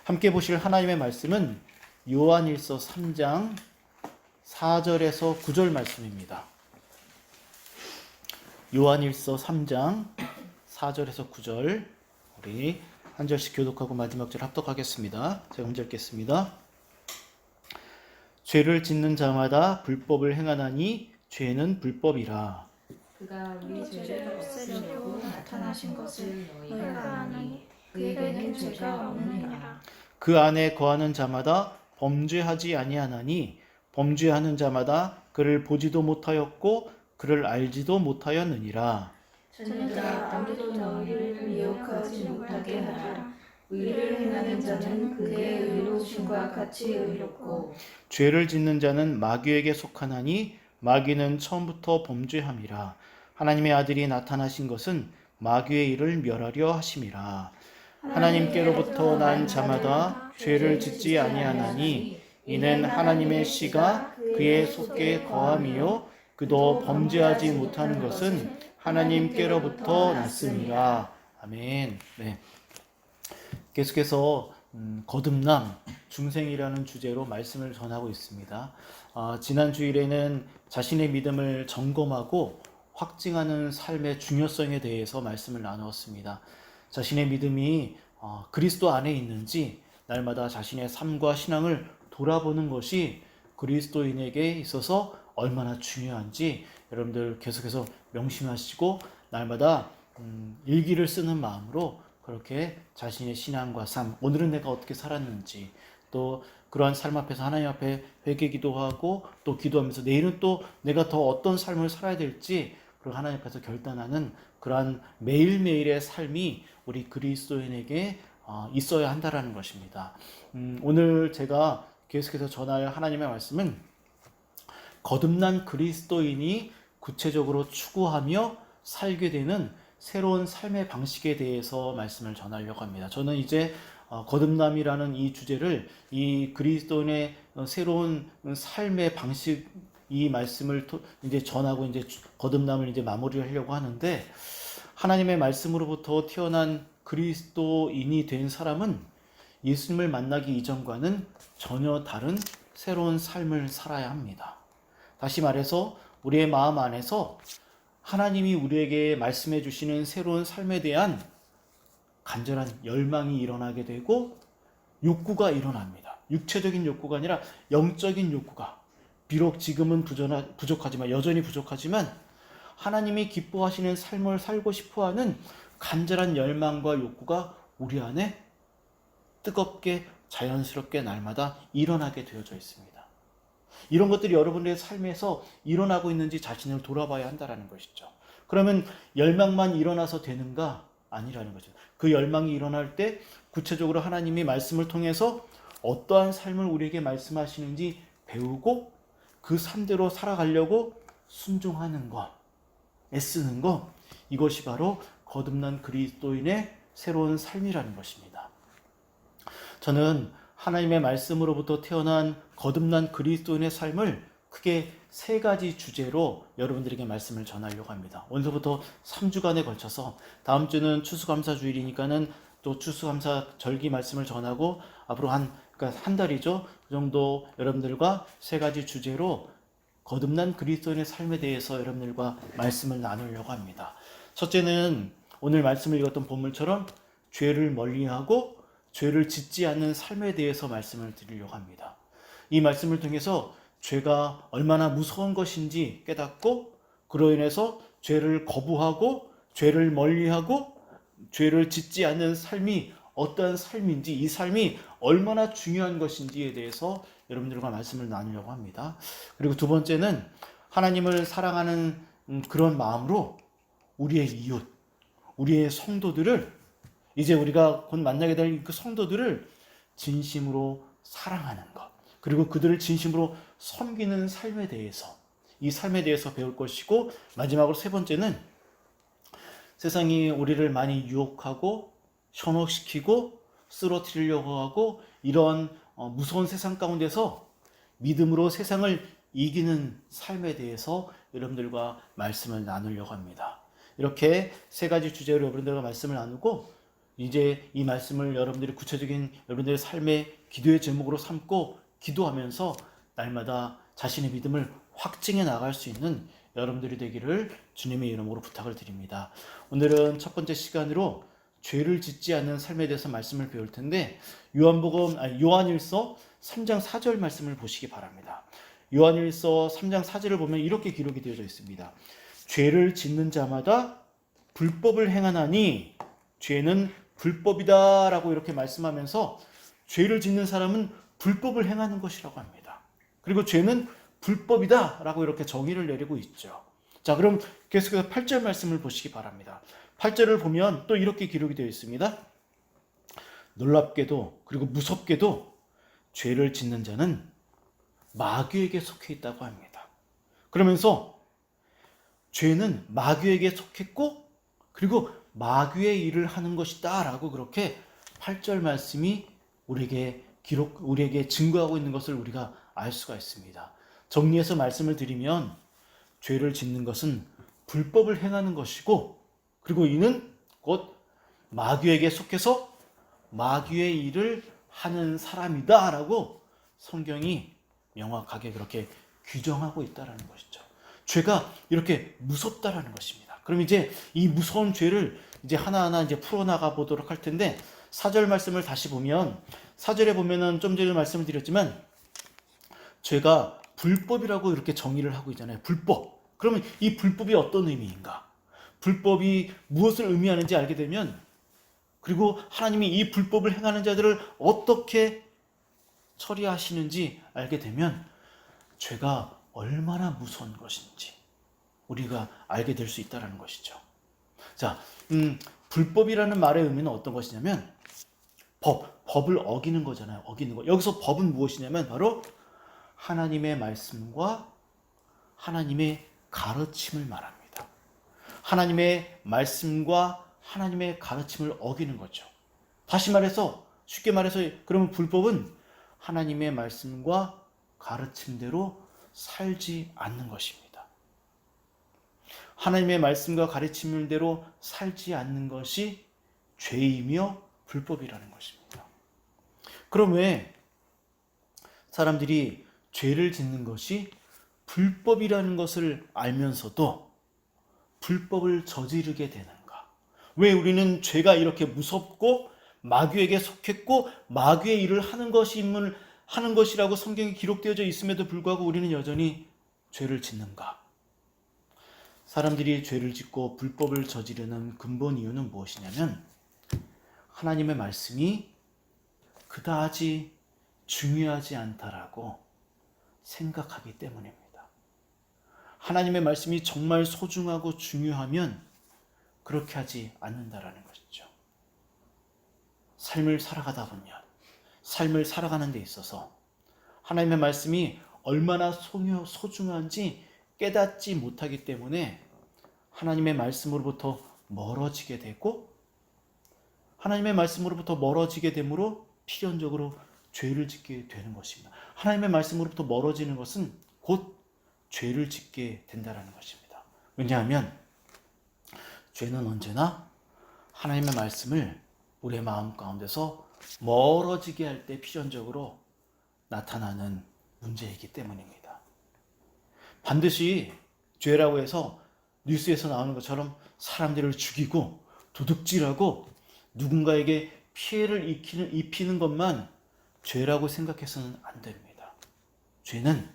함께 보실 하나님의 말씀은 요한일서 3장 4절에서 9절 말씀입니다. 요한일서 3장 4절에서 9절 우리 한 절씩 교독하고 마지막 절 합독하겠습니다. 제가 먼저 읽겠습니다. 죄를 짓는 자마다 불법을 행하나니 죄는 불법이라. 그가 우리 죄를 없애려고 나타나신 것을 너희가 아니 그에게는 죄가 없느니라. 그 안에 거하는 자마다 범죄하지 아니하나니 범죄하는 자마다 그를 보지도 못하였고 그를 알지도 못하였느니라. 천리가 아무도 너희를 미혹하지 못하게 하라. 의를 행하는 자는 그의 의로우심과 같이 의롭고 죄를 짓는 자는 마귀에게 속하나니 마귀는 처음부터 범죄함이라. 하나님의 아들이 나타나신 것은 마귀의 일을 멸하려 하심이라. 하나님께로부터 난 자마다 죄를 짓지 아니하나니 이는 하나님의 씨가 그의 속에 거함이요 그도 범죄하지 못하는 것은 하나님께로부터 났음이라. 아멘. 네. 계속해서 거듭남, 중생이라는 주제로 말씀을 전하고 있습니다. 지난 주일에는 자신의 믿음을 점검하고 확증하는 삶의 중요성에 대해서 말씀을 나누었습니다. 자신의 믿음이 그리스도 안에 있는지 날마다 자신의 삶과 신앙을 돌아보는 것이 그리스도인에게 있어서 얼마나 중요한지 여러분들 계속해서 명심하시고 날마다 일기를 쓰는 마음으로 그렇게 자신의 신앙과 삶, 오늘은 내가 어떻게 살았는지 또 그러한 삶 앞에서 하나님 앞에 회개 기도하고 또 기도하면서 내일은 또 내가 더 어떤 삶을 살아야 될지 그리고 하나님 앞에서 결단하는 그러한 매일매일의 삶이 우리 그리스도인에게 있어야 한다라는 것입니다. 오늘 제가 계속해서 전할 하나님의 말씀은 거듭난 그리스도인이 구체적으로 추구하며 살게 되는 새로운 삶의 방식에 대해서 말씀을 전하려고 합니다. 저는 이제 거듭남이라는 이 주제를 이 그리스도인의 새로운 삶의 방식 이 말씀을 이제 전하고 이제 거듭남을 이제 마무리를 하려고 하는데 하나님의 말씀으로부터 태어난 그리스도인이 된 사람은 예수님을 만나기 이전과는 전혀 다른 새로운 삶을 살아야 합니다. 다시 말해서 우리의 마음 안에서 하나님이 우리에게 말씀해 주시는 새로운 삶에 대한 간절한 열망이 일어나게 되고 욕구가 일어납니다. 육체적인 욕구가 아니라 영적인 욕구가 비록 지금은 부족하지만 여전히 부족하지만 하나님이 기뻐하시는 삶을 살고 싶어하는 간절한 열망과 욕구가 우리 안에 뜨겁게 자연스럽게 날마다 일어나게 되어져 있습니다. 이런 것들이 여러분의 삶에서 일어나고 있는지 자신을 돌아봐야 한다는 것이죠. 그러면 열망만 일어나서 되는가? 아니라는 거죠. 그 열망이 일어날 때 구체적으로 하나님이 말씀을 통해서 어떠한 삶을 우리에게 말씀하시는지 배우고 그 삶대로 살아가려고 순종하는 것, 애쓰는 것, 이것이 바로 거듭난 그리스도인의 새로운 삶이라는 것입니다. 저는 하나님의 말씀으로부터 태어난 거듭난 그리스도인의 삶을 크게 세 가지 주제로 여러분들에게 말씀을 전하려고 합니다. 오늘부터 3주간에 걸쳐서 다음 주는 추수감사주일이니까는 또 추수감사 절기 말씀을 전하고 앞으로 그러니까 한 달이죠. 그 정도 여러분들과 세 가지 주제로 거듭난 그리스도인의 삶에 대해서 여러분들과 말씀을 나누려고 합니다. 첫째는 오늘 말씀을 읽었던 본문처럼 죄를 멀리하고 죄를 짓지 않는 삶에 대해서 말씀을 드리려고 합니다. 이 말씀을 통해서 죄가 얼마나 무서운 것인지 깨닫고 그로 인해서 죄를 거부하고 죄를 멀리하고 죄를 짓지 않는 삶이 어떠한 삶인지 이 삶이 얼마나 중요한 것인지에 대해서 여러분들과 말씀을 나누려고 합니다. 그리고 두 번째는 하나님을 사랑하는 그런 마음으로 우리의 이웃, 우리의 성도들을 이제 우리가 곧 만나게 될 그 성도들을 진심으로 사랑하는 것 그리고 그들을 진심으로 섬기는 삶에 대해서 이 삶에 대해서 배울 것이고 마지막으로 세 번째는 세상이 우리를 많이 유혹하고 현혹시키고 쓰러뜨리려고 하고 이런 무서운 세상 가운데서 믿음으로 세상을 이기는 삶에 대해서 여러분들과 말씀을 나누려고 합니다. 이렇게 세 가지 주제로 여러분들과 말씀을 나누고 이제 이 말씀을 여러분들이 구체적인 여러분들의 삶의 기도의 제목으로 삼고 기도하면서 날마다 자신의 믿음을 확증해 나갈 수 있는 여러분들이 되기를 주님의 이름으로 부탁을 드립니다. 오늘은 첫 번째 시간으로 죄를 짓지 않는 삶에 대해서 말씀을 배울 텐데 요한일서 3장 4절 말씀을 보시기 바랍니다. 요한일서 3장 4절을 보면 이렇게 기록이 되어져 있습니다. 죄를 짓는 자마다 불법을 행하나니 죄는 불법이다 라고 이렇게 말씀하면서 죄를 짓는 사람은 불법을 행하는 것이라고 합니다. 그리고 죄는 불법이다 라고 이렇게 정의를 내리고 있죠. 자, 그럼 계속해서 8절 말씀을 보시기 바랍니다. 8절을 보면 또 이렇게 기록이 되어 있습니다. 놀랍게도 그리고 무섭게도 죄를 짓는 자는 마귀에게 속해 있다고 합니다. 그러면서 죄는 마귀에게 속했고 그리고 마귀의 일을 하는 것이다 라고 그렇게 8절 말씀이 우리에게 증거하고 있는 것을 우리가 알 수가 있습니다. 정리해서 말씀을 드리면 죄를 짓는 것은 불법을 행하는 것이고 그리고 이는 곧 마귀에게 속해서 마귀의 일을 하는 사람이다 라고 성경이 명확하게 그렇게 규정하고 있다라는 것이죠. 죄가 이렇게 무섭다라는 것입니다. 그럼 이제 이 무서운 죄를 이제 하나하나 이제 풀어나가 보도록 할 텐데 4절 말씀을 다시 보면 4절에 보면은 좀 전에 말씀을 드렸지만 죄가 불법이라고 이렇게 정의를 하고 있잖아요. 불법. 그러면 이 불법이 어떤 의미인가? 불법이 무엇을 의미하는지 알게 되면 그리고 하나님이 이 불법을 행하는 자들을 어떻게 처리하시는지 알게 되면 죄가 얼마나 무서운 것인지 우리가 알게 될 수 있다는 것이죠. 자, 불법이라는 말의 의미는 어떤 것이냐면 법을 어기는 거잖아요. 어기는 거. 여기서 법은 무엇이냐면 바로 하나님의 말씀과 하나님의 가르침을 말합니다. 하나님의 말씀과 하나님의 가르침을 어기는 거죠. 다시 말해서 쉽게 말해서 그러면 불법은 하나님의 말씀과 가르침대로 살지 않는 것입니다. 하나님의 말씀과 가르침대로 살지 않는 것이 죄이며 불법이라는 것입니다. 그럼 왜 사람들이 죄를 짓는 것이 불법이라는 것을 알면서도 불법을 저지르게 되는가? 왜 우리는 죄가 이렇게 무섭고 마귀에게 속했고 마귀의 일을 하는 것이라고 성경에 기록되어져 있음에도 불구하고 우리는 여전히 죄를 짓는가? 사람들이 죄를 짓고 불법을 저지르는 근본 이유는 무엇이냐면 하나님의 말씀이 그다지 중요하지 않다라고 생각하기 때문입니다. 하나님의 말씀이 정말 소중하고 중요하면 그렇게 하지 않는다라는 것이죠. 삶을 살아가다 보면 삶을 살아가는 데 있어서 하나님의 말씀이 얼마나 소중한지 깨닫지 못하기 때문에 하나님의 말씀으로부터 멀어지게 되고 하나님의 말씀으로부터 멀어지게 되므로 필연적으로 죄를 짓게 되는 것입니다. 하나님의 말씀으로부터 멀어지는 것은 곧 죄를 짓게 된다는 것입니다. 왜냐하면 죄는 언제나 하나님의 말씀을 우리의 마음 가운데서 멀어지게 할 때 필연적으로 나타나는 문제이기 때문입니다. 반드시 죄라고 해서 뉴스에서 나오는 것처럼 사람들을 죽이고 도둑질하고 누군가에게 피해를 입히는 것만 죄라고 생각해서는 안 됩니다. 죄는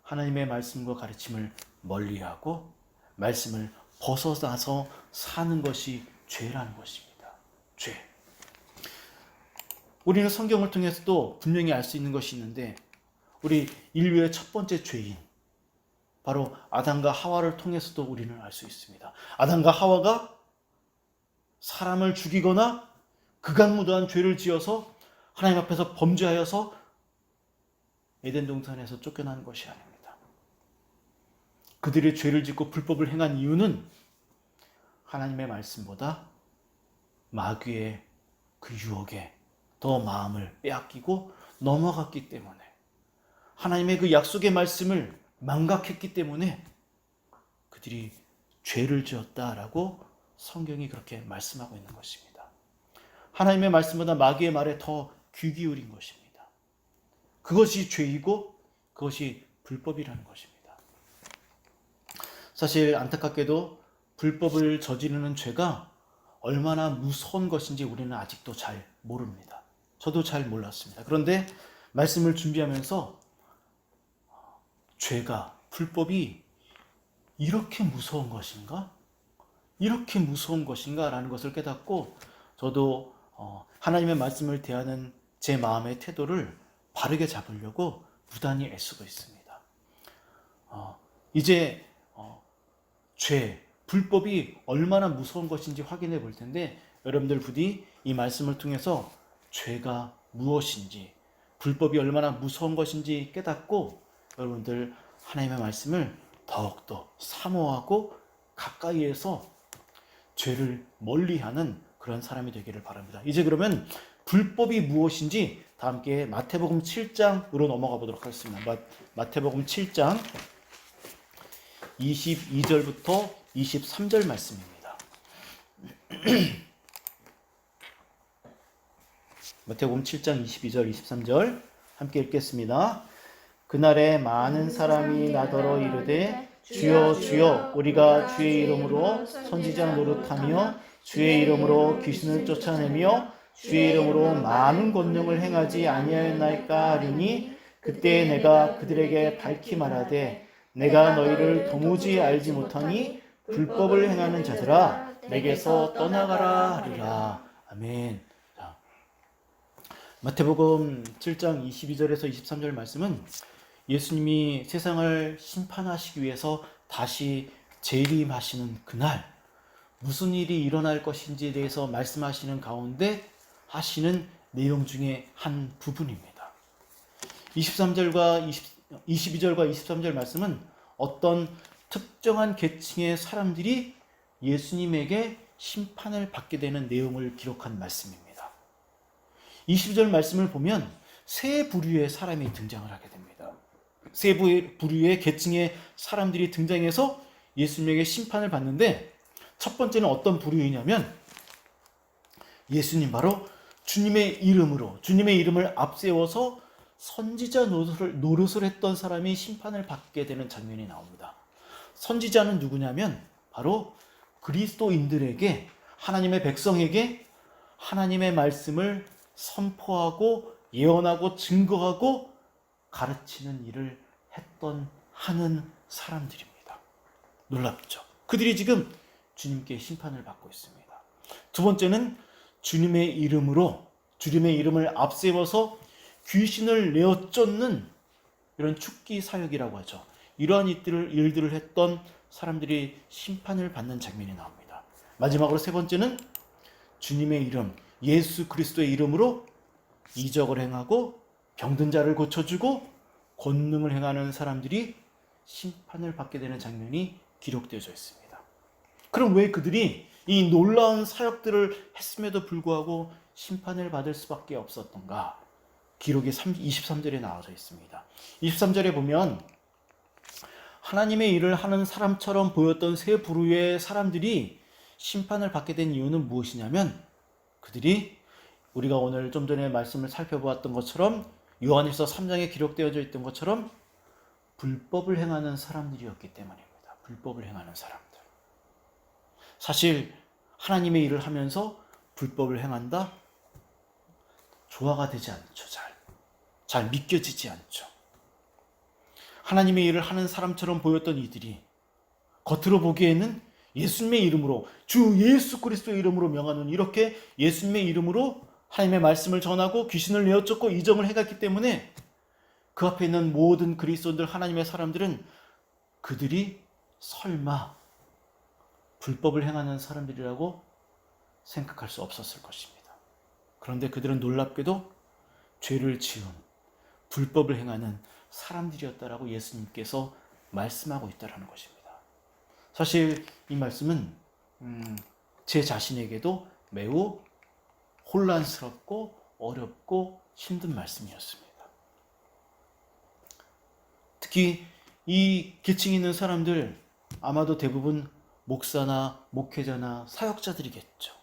하나님의 말씀과 가르침을 멀리하고 말씀을 벗어나서 사는 것이 죄라는 것입니다. 죄. 우리는 성경을 통해서도 분명히 알 수 있는 것이 있는데 우리 인류의 첫 번째 죄인 바로 아담과 하와를 통해서도 우리는 알 수 있습니다. 아담과 하와가 사람을 죽이거나 극악무도한 죄를 지어서 하나님 앞에서 범죄하여서 에덴 동산에서 쫓겨난 것이 아닙니다. 그들의 죄를 짓고 불법을 행한 이유는 하나님의 말씀보다 마귀의 그 유혹에 더 마음을 빼앗기고 넘어갔기 때문에 하나님의 그 약속의 말씀을 망각했기 때문에 그들이 죄를 지었다라고 성경이 그렇게 말씀하고 있는 것입니다. 하나님의 말씀보다 마귀의 말에 더 귀 기울인 것입니다. 그것이 죄이고 그것이 불법이라는 것입니다. 사실 안타깝게도 불법을 저지르는 죄가 얼마나 무서운 것인지 우리는 아직도 잘 모릅니다. 저도 잘 몰랐습니다. 그런데 말씀을 준비하면서 죄가, 불법이 이렇게 무서운 것인가? 이렇게 무서운 것인가? 라는 것을 깨닫고 저도 하나님의 말씀을 대하는 제 마음의 태도를 바르게 잡으려고 부단히 애쓰고 있습니다. 이제 죄, 불법이 얼마나 무서운 것인지 확인해 볼 텐데 여러분들 부디 이 말씀을 통해서 죄가 무엇인지, 불법이 얼마나 무서운 것인지 깨닫고 여러분들 하나님의 말씀을 더욱더 사모하고 가까이에서 죄를 멀리하는 그런 사람이 되기를 바랍니다. 이제 그러면 불법이 무엇인지 다 함께 마태복음 7장으로 넘어가 보도록 하겠습니다. 마태복음 7장 22절부터 23절 말씀입니다. 마태복음 7장 22절 23절 함께 읽겠습니다. 그날에 많은 사람이 나더러 이르되 주여 주여 우리가 주의 이름으로 선지자 노릇하며 주의 이름으로 귀신을 쫓아내며 주의 이름으로 많은 권능을 행하지 아니하였나이까 하리니 그때 내가 그들에게 밝히 말하되 내가 너희를 도무지 알지 못하니 불법을 행하는 자들아 내게서 떠나가라 하리라. 아멘. 자, 마태복음 7장 22절에서 23절 말씀은 예수님이 세상을 심판하시기 위해서 다시 재림하시는 그날 무슨 일이 일어날 것인지에 대해서 말씀하시는 가운데 하시는 내용 중에 한 부분입니다. 22절과 23절 말씀은 어떤 특정한 계층의 사람들이 예수님에게 심판을 받게 되는 내용을 기록한 말씀입니다. 20절 말씀을 보면 세 부류의 사람이 등장을 하게 됩니다. 세 부류의 계층의 사람들이 등장해서 예수님에게 심판을 받는데 첫 번째는 어떤 부류이냐면 예수님 바로 주님의 이름을 앞세워서 선지자 노릇을 했던 사람이 심판을 받게 되는 장면이 나옵니다. 선지자는 누구냐면 바로 그리스도인들에게 하나님의 백성에게 하나님의 말씀을 선포하고 예언하고 증거하고 가르치는 일을 하는 사람들입니다. 놀랍죠? 그들이 지금 주님께 심판을 받고 있습니다. 두 번째는 주님의 이름을 앞세워서 귀신을 내어 쫓는 이런 축기 사역이라고 하죠. 이러한 일들을 했던 사람들이 심판을 받는 장면이 나옵니다. 마지막으로 세 번째는 주님의 이름, 예수 그리스도의 이름으로 이적을 행하고 병든 자를 고쳐주고 권능을 행하는 사람들이 심판을 받게 되는 장면이 기록되어져 있습니다. 그럼 왜 그들이 이 놀라운 사역들을 했음에도 불구하고 심판을 받을 수밖에 없었던가? 기록이 23절에 나와져 있습니다. 23절에 보면 하나님의 일을 하는 사람처럼 보였던 세 부류의 사람들이 심판을 받게 된 이유는 무엇이냐면 그들이 우리가 오늘 좀 전에 말씀을 살펴보았던 것처럼 요한일서 3장에 기록되어져 있던 것처럼 불법을 행하는 사람들이었기 때문입니다. 불법을 행하는 사람들. 사실 하나님의 일을 하면서 불법을 행한다? 조화가 되지 않죠. 잘 믿겨지지 않죠. 하나님의 일을 하는 사람처럼 보였던 이들이 겉으로 보기에는 예수님의 이름으로 주 예수 그리스도의 이름으로 명하는 이렇게 예수님의 이름으로 하나님의 말씀을 전하고 귀신을 내어쫓고 이적을 해갔기 때문에 그 앞에 있는 모든 그리스도인들 하나님의 사람들은 그들이 설마 불법을 행하는 사람들이라고 생각할 수 없었을 것입니다. 그런데 그들은 놀랍게도 죄를 지은 불법을 행하는 사람들이었다라고 예수님께서 말씀하고 있다는 것입니다. 사실 이 말씀은 제 자신에게도 매우 혼란스럽고 어렵고 힘든 말씀이었습니다. 특히 이 계층에 있는 사람들 아마도 대부분 목사나 목회자나 사역자들이겠죠.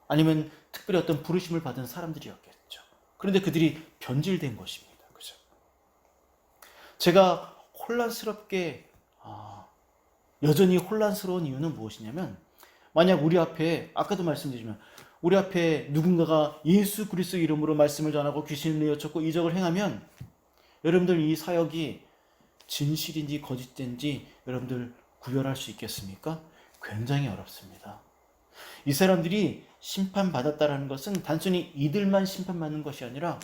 아니면 특별히 어떤 부르심을 받은 사람들이었겠죠. 그런데 그들이 변질된 것입니다. 그죠? 제가 혼란스럽게 여전히 혼란스러운 이유는 무엇이냐면, 만약 우리 앞에, 아까도 말씀드리지만 우리 앞에 누군가가 예수 그리스도 이름으로 말씀을 전하고 귀신을 내어쫓고 이적을 행하면, 여러분들 이 사역이 진실인지 거짓된지 여러분들 구별할 수 있겠습니까? 굉장히 어렵습니다. 이 사람들이 심판받았다라는 것은 단순히 이들만 심판받는 것이 아니라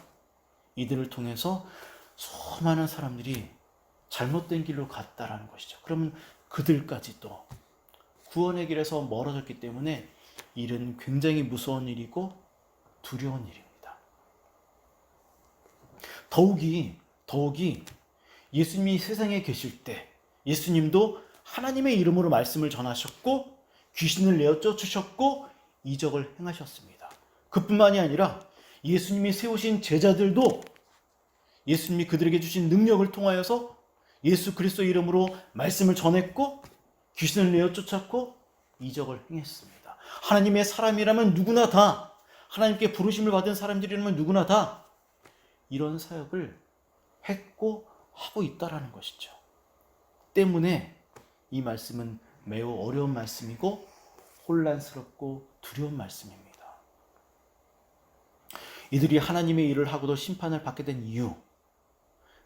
이들을 통해서 수많은 사람들이 잘못된 길로 갔다라는 것이죠. 그러면 그들까지도 구원의 길에서 멀어졌기 때문에 일은 굉장히 무서운 일이고 두려운 일입니다. 더욱이 예수님이 세상에 계실 때 예수님도 하나님의 이름으로 말씀을 전하셨고 귀신을 내어 쫓으셨고 이적을 행하셨습니다. 그뿐만이 아니라 예수님이 세우신 제자들도 예수님이 그들에게 주신 능력을 통하여서 예수 그리스도 이름으로 말씀을 전했고 귀신을 내어 쫓았고 이적을 행했습니다. 하나님의 사람이라면 누구나 다, 하나님께 부르심을 받은 사람들이라면 누구나 다 이런 사역을 했고 하고 있다라는 것이죠. 때문에 이 말씀은 매우 어려운 말씀이고 혼란스럽고 두려운 말씀입니다. 이들이 하나님의 일을 하고도 심판을 받게 된 이유,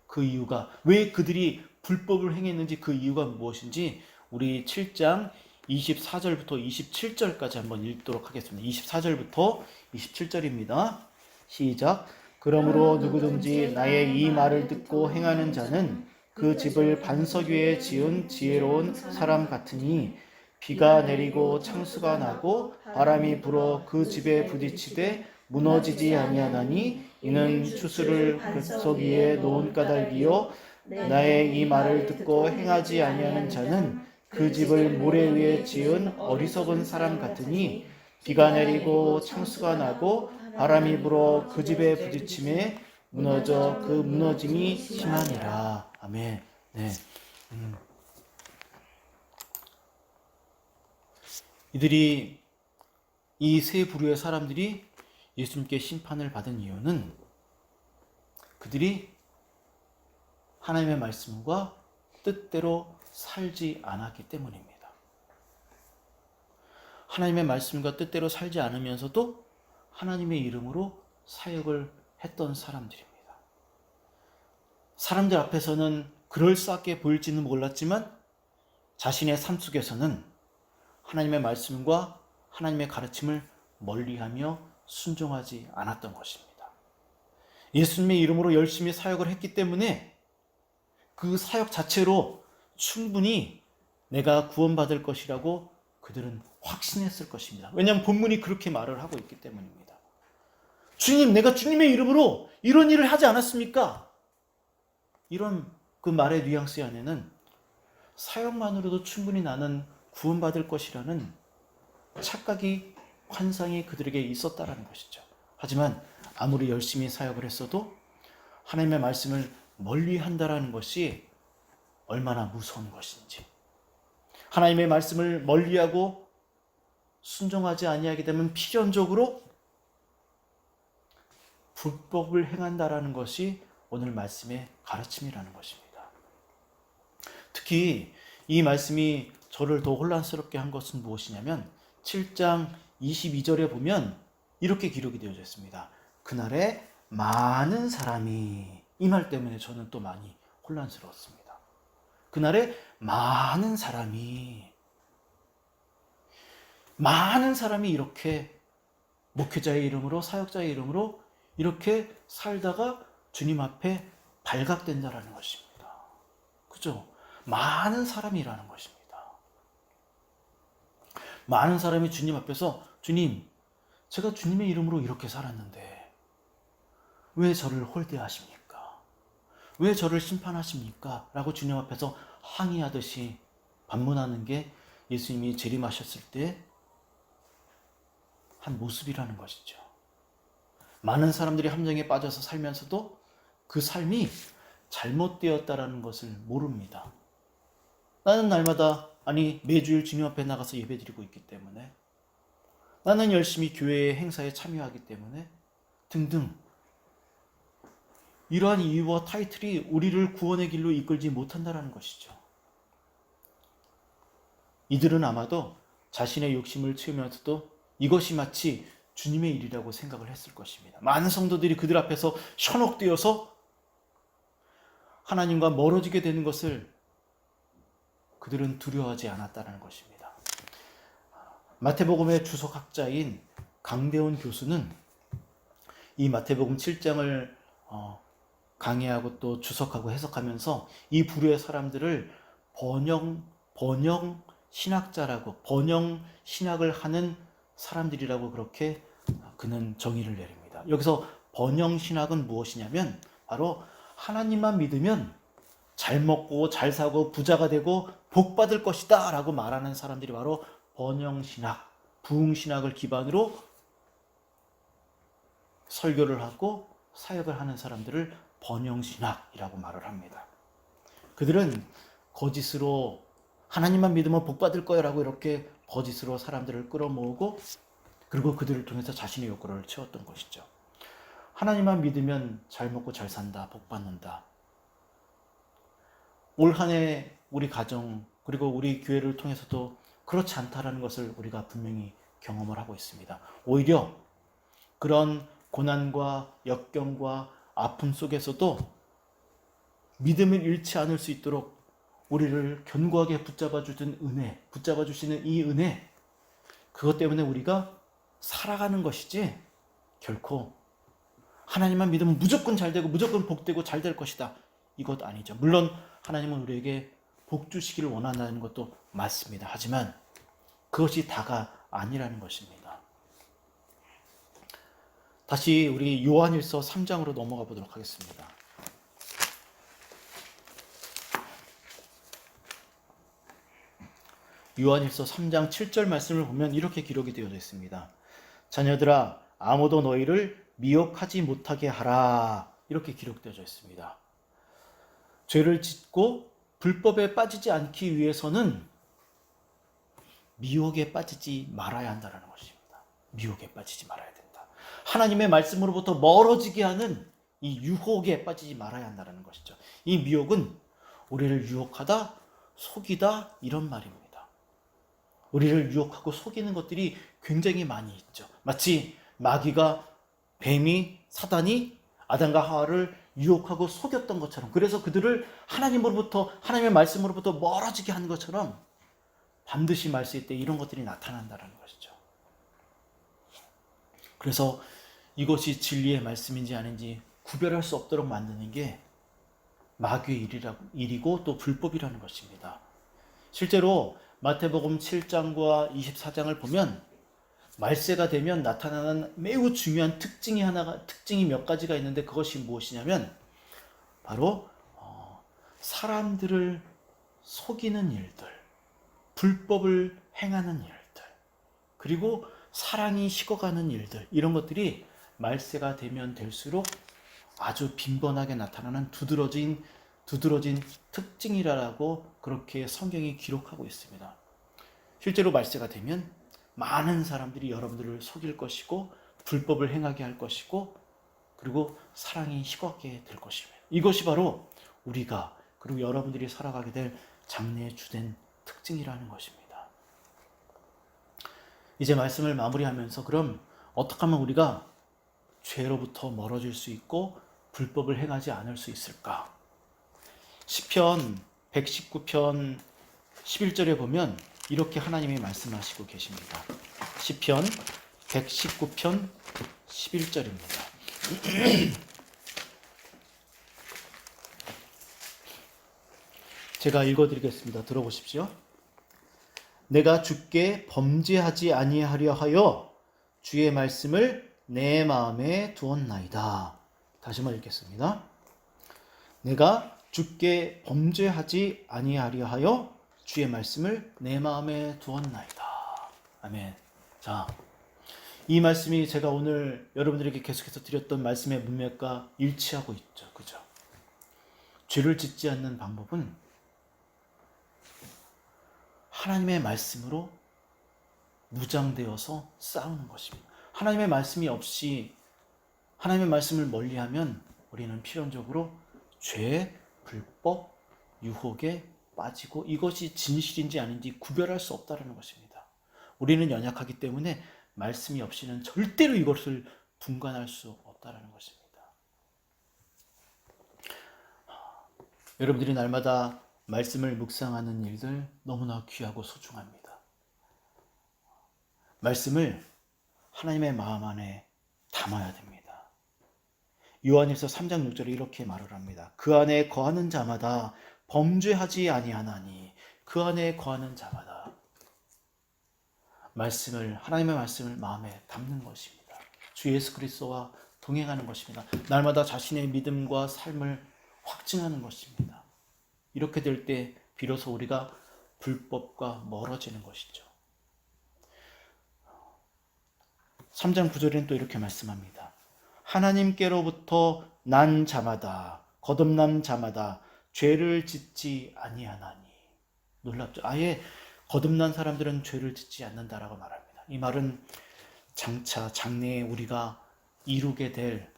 그 이유가, 왜 그들이 불법을 행했는지 그 이유가 무엇인지 우리 7장 24절부터 27절까지 한번 읽도록 하겠습니다. 24절부터 27절입니다. 시작. 그러므로 누구든지 나의 이 말을 듣고 행하는 자는 그 집을 반석 위에 지은 지혜로운 사람 같으니 비가 내리고 창수가 나고 바람이 불어 그 집에 부딪히되 무너지지 아니하나니 이는 추수를 반석 위에 놓은 까닭이요 나의 이 말을 듣고 행하지 아니하는 자는 그 집을 모래 위에 지은 어리석은 사람 같으니 비가 내리고 창수가 나고 바람이 불어 그 집에 부딪힘에 무너져 그 무너짐이 심하니라. 아멘. 네. 이들이, 이 세 부류의 사람들이 예수님께 심판을 받은 이유는 그들이 하나님의 말씀과 뜻대로 살지 않았기 때문입니다. 하나님의 말씀과 뜻대로 살지 않으면서도 하나님의 이름으로 사역을 했던 사람들입니다. 사람들 앞에서는 그럴싸하게 보일지는 몰랐지만 자신의 삶 속에서는 하나님의 말씀과 하나님의 가르침을 멀리하며 순종하지 않았던 것입니다. 예수님의 이름으로 열심히 사역을 했기 때문에 그 사역 자체로 충분히 내가 구원받을 것이라고 그들은 확신했을 것입니다. 왜냐하면 본문이 그렇게 말을 하고 있기 때문입니다. 주님, 내가 주님의 이름으로 이런 일을 하지 않았습니까? 이런 그 말의 뉘앙스 안에는 사역만으로도 충분히 나는 구원받을 것이라는 착각이, 환상이 그들에게 있었다라는 것이죠. 하지만 아무리 열심히 사역을 했어도 하나님의 말씀을 멀리 한다라는 것이 얼마나 무서운 것인지, 하나님의 말씀을 멀리하고 순종하지 아니하게 되면 필연적으로 불법을 행한다라는 것이 오늘 말씀의 가르침이라는 것입니다. 특히 이 말씀이 저를 더 혼란스럽게 한 것은 무엇이냐면 7장 22절에 보면 이렇게 기록이 되어져 있습니다. 그날에 많은 사람이, 이 말 때문에 저는 또 많이 혼란스러웠습니다. 그날에 많은 사람이 이렇게 목회자의 이름으로, 사역자의 이름으로 이렇게 살다가 주님 앞에 발각된다라는 것입니다. 그죠? 많은 사람이라는 것입니다. 많은 사람이 주님 앞에서, 주님, 제가 주님의 이름으로 이렇게 살았는데 왜 저를 홀대하십니까? 왜 저를 심판하십니까? 라고 주님 앞에서 항의하듯이 반문하는 게 예수님이 재림하셨을 때 한 모습이라는 것이죠. 많은 사람들이 함정에 빠져서 살면서도 그 삶이 잘못되었다라는 것을 모릅니다. 나는 날마다, 아니 매주일 주님 앞에 나가서 예배드리고 있기 때문에 나는 열심히 교회의 행사에 참여하기 때문에 등등 이러한 이유와 타이틀이 우리를 구원의 길로 이끌지 못한다는 것이죠. 이들은 아마도 자신의 욕심을 채우면서도 이것이 마치 주님의 일이라고 생각을 했을 것입니다. 많은 성도들이 그들 앞에서 현혹되어서 하나님과 멀어지게 되는 것을 그들은 두려워하지 않았다는 것입니다. 마태복음의 주석학자인 강대훈 교수는 이 마태복음 7장을 강의하고 또 주석하고 해석하면서 이 부류의 사람들을 번영 신학자라고, 번영 신학을 하는 사람들이라고 그렇게 그는 정의를 내립니다. 여기서 번영 신학은 무엇이냐면 바로 하나님만 믿으면 잘 먹고 잘 사고 부자가 되고 복 받을 것이다 라고 말하는 사람들이 바로 번영 신학, 부흥 신학을 기반으로 설교를 하고 사역을 하는 사람들을 번영 신학이라고 말을 합니다. 그들은 거짓으로 하나님만 믿으면 복 받을 거야 라고 이렇게 거짓으로 사람들을 끌어모으고 그리고 그들을 통해서 자신의 욕구를 채웠던 것이죠. 하나님만 믿으면 잘 먹고 잘 산다, 복 받는다. 올 한 해 우리 가정 그리고 우리 교회를 통해서도 그렇지 않다라는 것을 우리가 분명히 경험을 하고 있습니다. 오히려 그런 고난과 역경과 아픔 속에서도 믿음을 잃지 않을 수 있도록 우리를 견고하게 붙잡아 주시는 이 은혜, 그것 때문에 우리가 살아가는 것이지 결코 하나님만 믿으면 무조건 잘 되고 무조건 복되고 잘 될 것이다, 이것 아니죠. 물론 하나님은 우리에게 복 주시기를 원한다는 것도 맞습니다. 하지만 그것이 다가 아니라는 것입니다. 다시 우리 요한일서 3장으로 넘어가 보도록 하겠습니다. 요한일서 3장 7절 말씀을 보면 이렇게 기록이 되어져 있습니다. 자녀들아, 아무도 너희를 미혹하지 못하게 하라, 이렇게 기록되어져 있습니다. 죄를 짓고 불법에 빠지지 않기 위해서는 미혹에 빠지지 말아야 한다는 것입니다. 미혹에 빠지지 말아야 된다. 하나님의 말씀으로부터 멀어지게 하는 이 유혹에 빠지지 말아야 한다는 것이죠. 이 미혹은 우리를 유혹하다, 속이다, 이런 말입니다. 우리를 유혹하고 속이는 것들이 굉장히 많이 있죠. 마치 마귀가, 뱀이, 사단이 아담과 하와를 유혹하고 속였던 것처럼, 그래서 그들을 하나님으로부터, 하나님의 말씀으로부터 멀어지게 한 것처럼 반드시 말씀일 때 이런 것들이 나타난다는 것이죠. 그래서 이것이 진리의 말씀인지 아닌지 구별할 수 없도록 만드는 게 마귀의 일이고 또 불법이라는 것입니다. 실제로 마태복음 7장과 24장을 보면 말세가 되면 나타나는 매우 중요한 특징이 몇 가지가 있는데, 그것이 무엇이냐면 바로 사람들을 속이는 일들, 불법을 행하는 일들, 그리고 사랑이 식어가는 일들, 이런 것들이 말세가 되면 될수록 아주 빈번하게 나타나는 두드러진 특징이라고 그렇게 성경이 기록하고 있습니다. 실제로 말세가 되면 많은 사람들이 여러분들을 속일 것이고 불법을 행하게 할 것이고 그리고 사랑이 식어게 될 것입니다. 이것이 바로 우리가 그리고 여러분들이 살아가게 될 장래의 주된 특징이라는 것입니다. 이제 말씀을 마무리하면서 그럼 어떻게 하면 우리가 죄로부터 멀어질 수 있고 불법을 행하지 않을 수 있을까? 시편 119편 11절에 보면 이렇게 하나님이 말씀하시고 계십니다. 시편 119편 11절입니다. 제가 읽어드리겠습니다. 들어보십시오. 내가 주께 범죄하지 아니하려 하여 주의 말씀을 내 마음에 두었나이다. 다시 한번 읽겠습니다. 내가 주께 범죄하지 아니하려 하여 주의 말씀을 내 마음에 두었나이다. 아멘. 자, 이 말씀이 제가 오늘 여러분들에게 계속해서 드렸던 말씀의 문맥과 일치하고 있죠. 그죠? 죄를 짓지 않는 방법은 하나님의 말씀으로 무장되어서 싸우는 것입니다. 하나님의 말씀이 없이 하나님의 말씀을 멀리하면 우리는 필연적으로 죄, 불법, 유혹에 빠지고 이것이 진실인지 아닌지 구별할 수 없다는 것입니다. 우리는 연약하기 때문에 말씀이 없이는 절대로 이것을 분간할 수 없다는 것입니다. 여러분들이 날마다 말씀을 묵상하는 일들 너무나 귀하고 소중합니다. 말씀을 하나님의 마음 안에 담아야 됩니다. 요한일서 3장 6절에 이렇게 말을 합니다. 그 안에 거하는 자마다 범죄하지 아니하나니 그 안에 거하는 자마다 하나님의 말씀을 마음에 담는 것입니다. 주 예수 그리스도와 동행하는 것입니다. 날마다 자신의 믿음과 삶을 확증하는 것입니다. 이렇게 될 때 비로소 우리가 불법과 멀어지는 것이죠. 3장 9절에는 또 이렇게 말씀합니다. 하나님께로부터 난 자마다 거듭난 자마다 죄를 짓지 아니하나니. 놀랍죠. 아예 거듭난 사람들은 죄를 짓지 않는다라고 말합니다. 이 말은 장차 장래에 우리가 이루게 될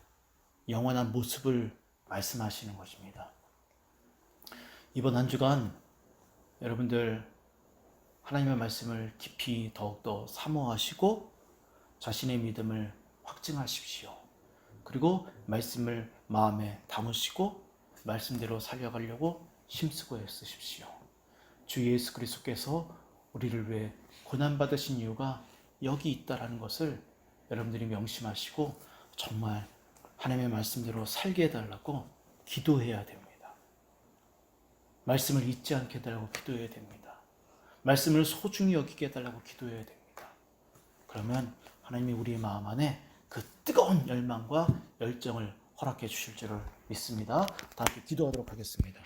영원한 모습을 말씀하시는 것입니다. 이번 한 주간 여러분들 하나님의 말씀을 깊이 더욱더 사모하시고 자신의 믿음을 확증하십시오. 그리고 말씀을 마음에 담으시고 말씀대로 살려가려고 힘쓰고 애쓰십시오. 주 예수 그리스도께서 우리를 위해 고난받으신 이유가 여기 있다라는 것을 여러분들이 명심하시고 정말 하나님의 말씀대로 살게 해달라고 기도해야 됩니다. 말씀을 잊지 않게 해달라고 기도해야 됩니다. 말씀을 소중히 여기게 해달라고 기도해야 됩니다. 그러면 하나님이 우리의 마음 안에 그 뜨거운 열망과 열정을 허락해 주실 줄을 믿습니다. 다 함께 기도하도록 하겠습니다.